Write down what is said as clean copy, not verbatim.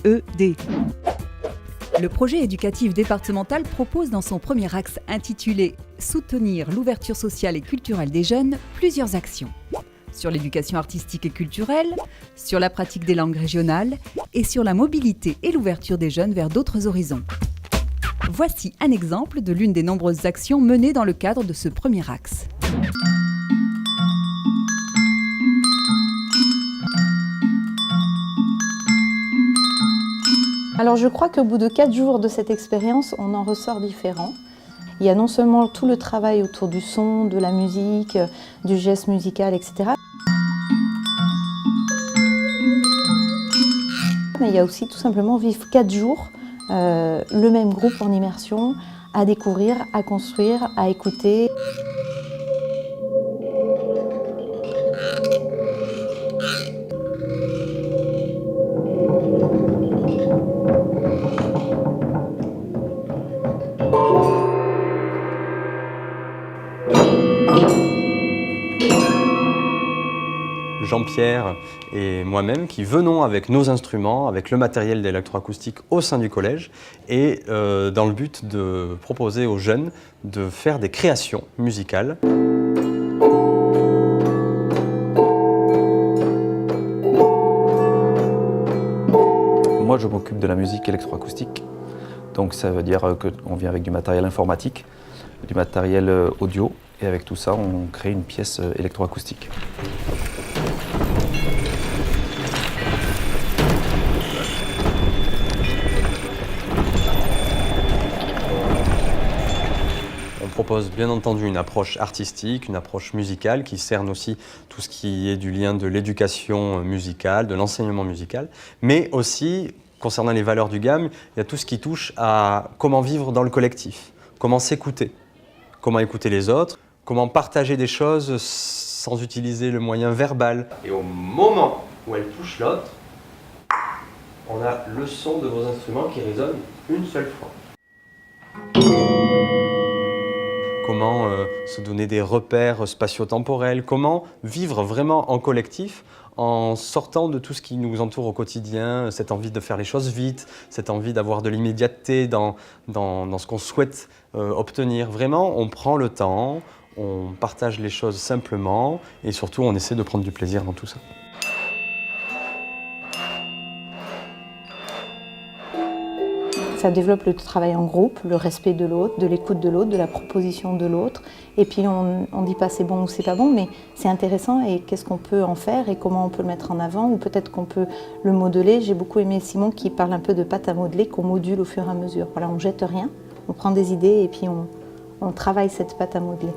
ED. Le projet éducatif départemental propose dans son premier axe intitulé « Soutenir l'ouverture sociale et culturelle des jeunes » plusieurs actions. Sur l'éducation artistique et culturelle, sur la pratique des langues régionales et sur la mobilité et l'ouverture des jeunes vers d'autres horizons. Voici un exemple de l'une des nombreuses actions menées dans le cadre de ce premier axe. Alors je crois qu'au bout de 4 jours de cette expérience, on en ressort différent. Il y a non seulement tout le travail autour du son, de la musique, du geste musical, etc. Mais il y a aussi tout simplement vivre 4 jours, le même groupe en immersion, à découvrir, à construire, à écouter. Jean-Pierre et moi-même qui venons avec nos instruments, avec le matériel d'électroacoustique au sein du collège et dans le but de proposer aux jeunes de faire des créations musicales. Moi, je m'occupe de la musique électroacoustique, donc ça veut dire qu'on vient avec du matériel informatique, du matériel audio, et avec tout ça, on crée une pièce électroacoustique. On propose bien entendu une approche artistique, une approche musicale qui cerne aussi tout ce qui est du lien de l'éducation musicale, de l'enseignement musical, mais aussi, concernant les valeurs du GAM, il y a tout ce qui touche à comment vivre dans le collectif, comment s'écouter, comment écouter les autres, comment partager des choses sans utiliser le moyen verbal. Et au moment où elle touche l'autre, on a le son de vos instruments qui résonne une seule fois. Comment se donner des repères spatio-temporels, comment vivre vraiment en collectif en sortant de tout ce qui nous entoure au quotidien, cette envie de faire les choses vite, cette envie d'avoir de l'immédiateté dans ce qu'on souhaite obtenir. Vraiment, on prend le temps, on partage les choses simplement et surtout on essaie de prendre du plaisir dans tout ça. Ça développe le travail en groupe, le respect de l'autre, de l'écoute de l'autre, de la proposition de l'autre. Et puis on ne dit pas c'est bon ou c'est pas bon, mais c'est intéressant et qu'est-ce qu'on peut en faire et comment on peut le mettre en avant ou peut-être qu'on peut le modeler. J'ai beaucoup aimé Simon qui parle un peu de pâte à modeler qu'on module au fur et à mesure. Voilà, on ne jette rien, on prend des idées et puis on travaille cette pâte à modeler.